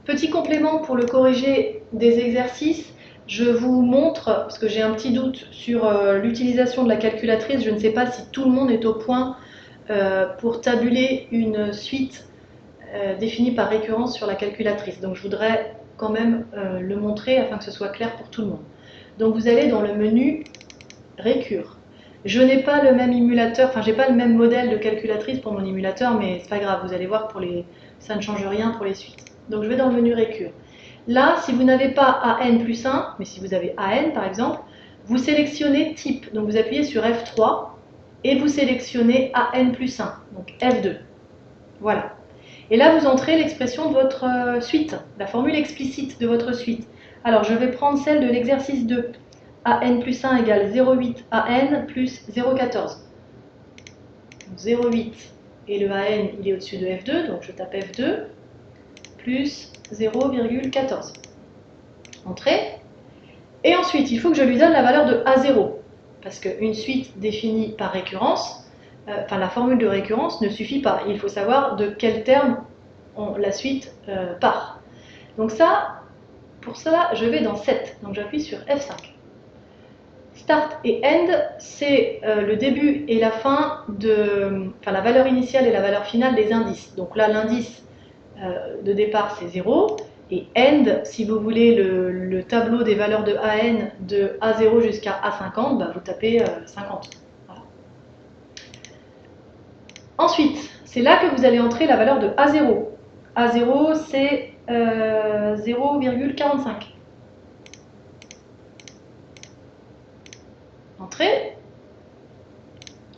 Petit complément pour le corriger des exercices, je vous montre, parce que j'ai un petit doute sur l'utilisation de la calculatrice, je ne sais pas si tout le monde est au point pour tabuler une suite définie par récurrence sur la calculatrice. Donc je voudrais quand même le montrer afin que ce soit clair pour tout le monde. Donc vous allez dans le menu Récure. Je n'ai pas le même émulateur, enfin j'ai pas le même modèle de calculatrice pour mon émulateur, mais c'est pas grave, vous allez voir, ça ne change rien pour les suites. Donc je vais dans le menu Récure. Là, si vous n'avez pas AN plus 1, mais si vous avez AN par exemple, vous sélectionnez type. Donc vous appuyez sur F3 et vous sélectionnez AN plus 1, donc F2. Voilà. Et là, vous entrez l'expression de votre suite, la formule explicite de votre suite. Alors je vais prendre celle de l'exercice 2. AN plus 1 égale 0,8 AN plus 0,14. 0,8 et le AN il est au-dessus de F2, donc je tape F2 plus 0,14. Entrée. Et ensuite, il faut que je lui donne la valeur de A0, parce qu'une suite définie par récurrence, la formule de récurrence ne suffit pas. Il faut savoir de quel terme la suite part. Donc ça, pour ça, je vais dans Set. Donc j'appuie sur F5. Start et End, c'est le début et la fin la valeur initiale et la valeur finale des indices. Donc là, l'indice de départ, c'est 0. Et End, si vous voulez le tableau des valeurs de AN de A0 jusqu'à A50, bah, vous tapez 50. Voilà. Ensuite, c'est là que vous allez entrer la valeur de A0. A0, c'est 0,45. Entrée.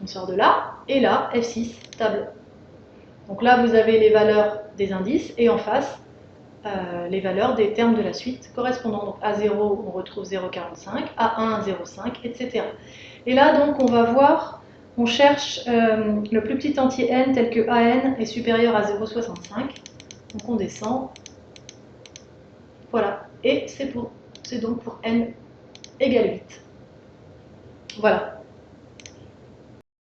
On sort de là, et là, F6, table. Donc là, vous avez les valeurs des indices, et en face, les valeurs des termes de la suite correspondant. Donc A0, on retrouve 0,45, A1, 0,5, etc. Et là, donc, on va voir, on cherche le plus petit entier n tel que AN est supérieur à 0,65. Donc on descend. Voilà. Et c'est donc pour n égale 8. Voilà.